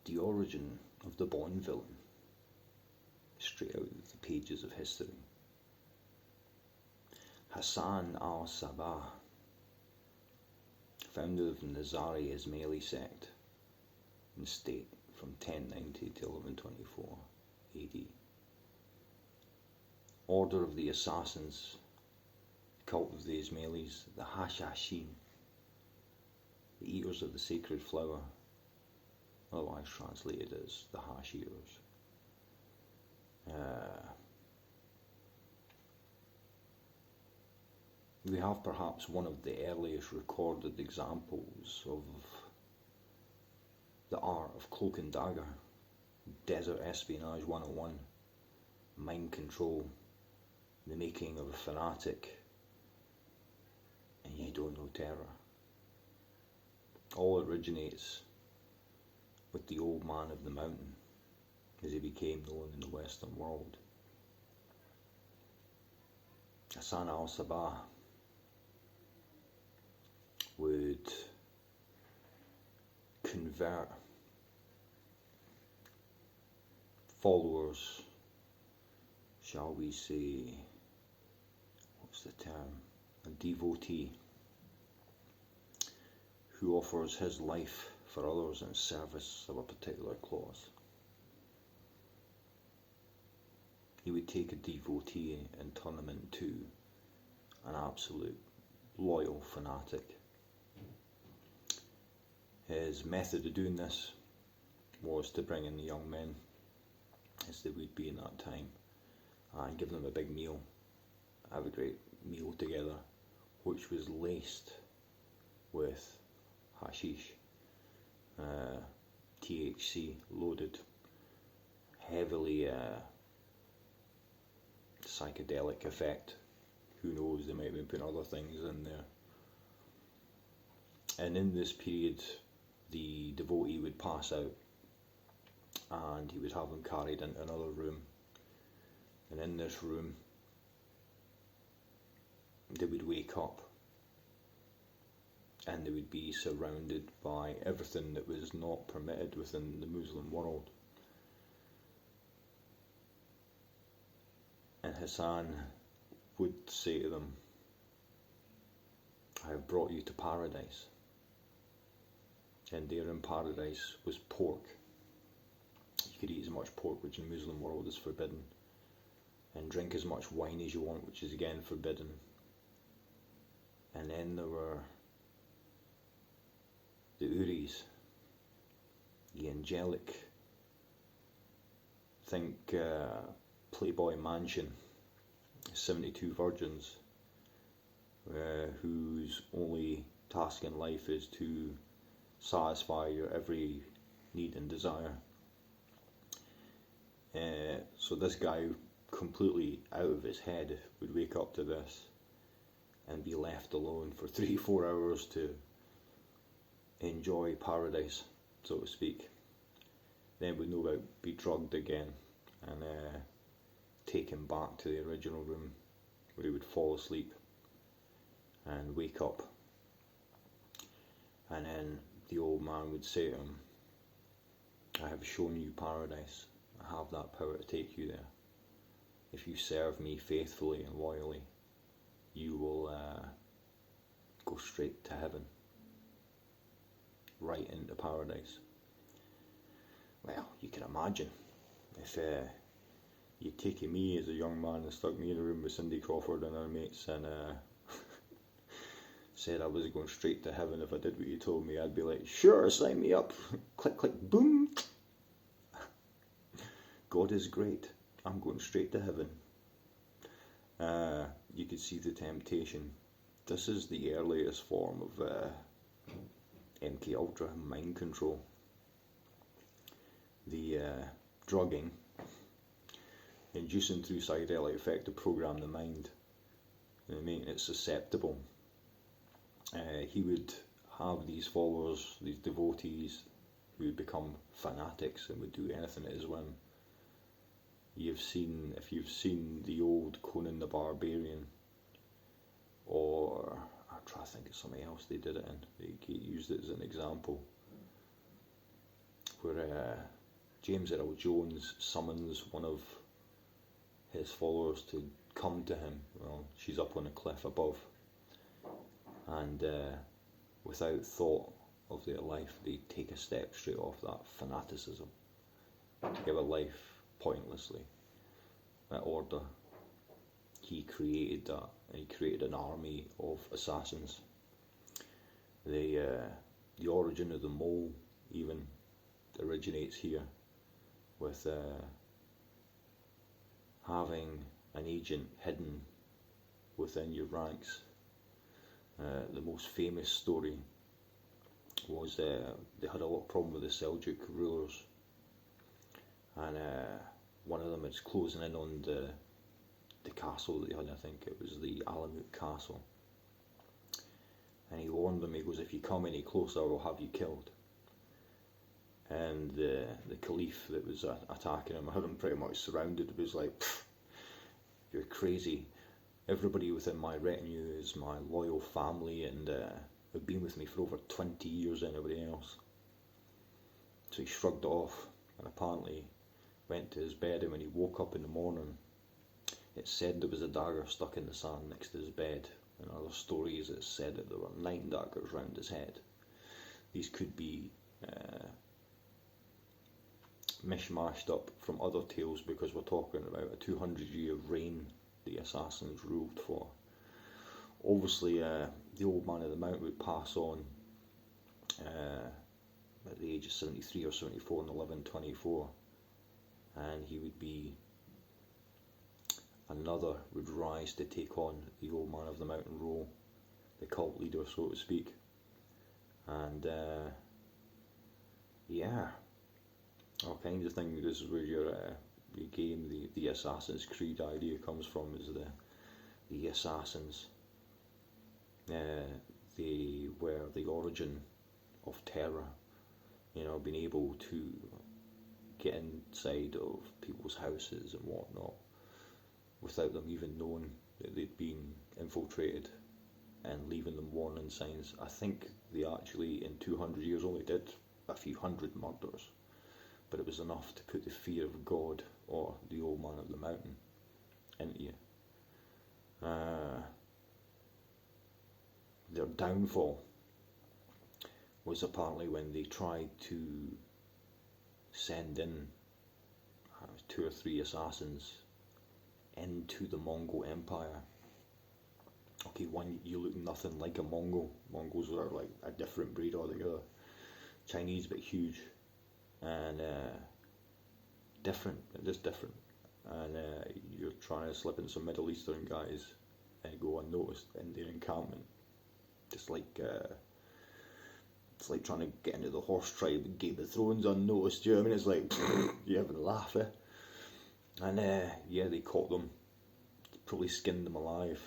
the origin of the Bond villain, straight out of the pages of history. Hassan al-Sabah, founder of the Nizari Ismaili sect and state from 1090 to 1124 AD. Order of the Assassins, cult of the Ismailis, the Hashashin, the eaters of the sacred flower, otherwise translated as the Hash eaters. We have perhaps one of the earliest recorded examples of the art of cloak and dagger, desert espionage 101, mind control, the making of a fanatic, and you don't know terror. All originates with the old man of the mountain, as he became known in the Western world. Hassan al-Sabah would convert followers, shall we say, what's the term, a devotee who offers his life for others in service of a particular cause. He would take a devotee and turn him into an absolute loyal fanatic. His method of doing this was to bring in the young men, as they would be in that time, and give them a big meal, have a great meal together, which was laced with hashish, THC loaded, heavily psychedelic effect. Who knows, they might have been putting other things in there. And in this period, the devotee would pass out and he would have them carried into another room. And in this room, they would wake up and they would be surrounded by everything that was not permitted within the Muslim world. And Hassan would say to them, I have brought you to paradise. And there in paradise was pork. You could eat as much pork, which in the Muslim world is forbidden, and drink as much wine as you want, which is again forbidden. And then there were the Uris, the angelic, think Playboy Mansion, 72 virgins, whose only task in life is to satisfy your every need and desire. So this guy, completely out of his head, would wake up to this and be left alone for 3-4 hours to enjoy paradise, so to speak. Then would no doubt be drugged again and taken back to the original room, where he would fall asleep and wake up. And then the old man would say to him, I have shown you paradise. I have that power to take you there. If you serve me faithfully and loyally, you will go straight to heaven, right into paradise. Well, you can imagine if you'd taken me as a young man and stuck me in a room with Cindy Crawford and her mates and said I was going straight to heaven if I did what you told me. I'd be like, sure, sign me up. Click, click, boom. God is great. I'm going straight to heaven. You could see the temptation. This is the earliest form of MK Ultra, mind control. The drugging, inducing through psychedelic effect to program the mind and making it susceptible. He would have these followers, these devotees, who would become fanatics and would do anything at his whim. If you've seen the old Conan the Barbarian, or I'm trying to think of something else they did it in, they used it as an example, where James Earl Jones summons one of his followers to come to him. Well, she's up on a cliff above, and without thought of their life, they take a step straight off that fanaticism to give a life pointlessly. That order, he created that, and he created an army of assassins. The origin of the mole even originates here, with having an agent hidden within your ranks. The most famous story was they had a lot of problem with the Seljuk rulers, and one of them is closing in on the castle that they had. I think it was the Alamut Castle, and he warned them. He goes, "If you come any closer, I will have you killed." And the caliph that was attacking him had him pretty much surrounded. It was like, "You're crazy. Everybody within my retinue is my loyal family, and they've been with me for over 20 years, anybody else." So he shrugged it off, and apparently went to his bed, and when he woke up in the morning, it said there was a dagger stuck in the sand next to his bed. In other stories it said that there were 9 daggers round his head. These could be mishmashed up from other tales, because we're talking about a 200-year reign the assassins ruled for. Obviously the old man of the mountain would pass on at the age of 73 or 74 in 1124, and he would be, another would rise to take on the old man of the mountain role, the cult leader, so to speak. And yeah, all kinds of things. This is where your game, the Assassin's Creed idea comes from, is the assassins. They were the origin of terror, being able to get inside of people's houses and whatnot without them even knowing that they'd been infiltrated, and leaving them warning signs. I think they actually in 200 years only did a few hundred murders, but it was enough to put the fear of God or the old man of the mountain into you. Their downfall was apparently when they tried to send in 2 or 3 assassins into the Mongol Empire. Okay, one, you look nothing like a Mongol. Mongols are like a different breed altogether. Chinese, but huge, and different, just different. And you're trying to slip in some Middle Eastern guys and go unnoticed in their encampment. Just like it's like trying to get into the horse tribe in Game of Thrones unnoticed. You know what I mean? It's like you having a laugh, eh? And yeah, they caught them, probably skinned them alive,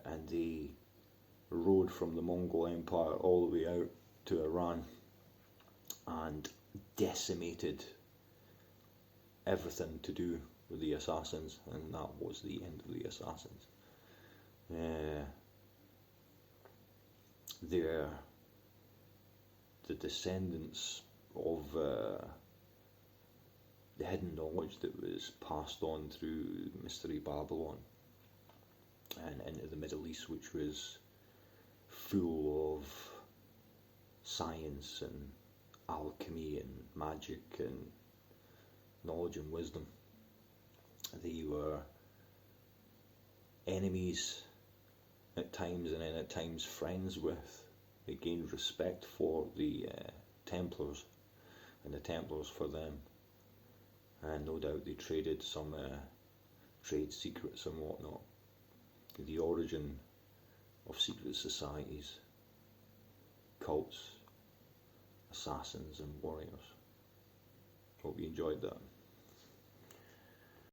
and they rode from the Mongol Empire all the way out to Iran and decimated everything to do with the assassins, and that was the end of the assassins. They're the descendants of the hidden knowledge that was passed on through Mystery Babylon and into the Middle East, which was full of science and alchemy and magic and knowledge and wisdom. They were enemies at times, and then at times friends with. They gained respect for the Templars, and the Templars for them, and no doubt they traded some trade secrets and whatnot. The origin of secret societies, cults, assassins and warriors. Hope you enjoyed that.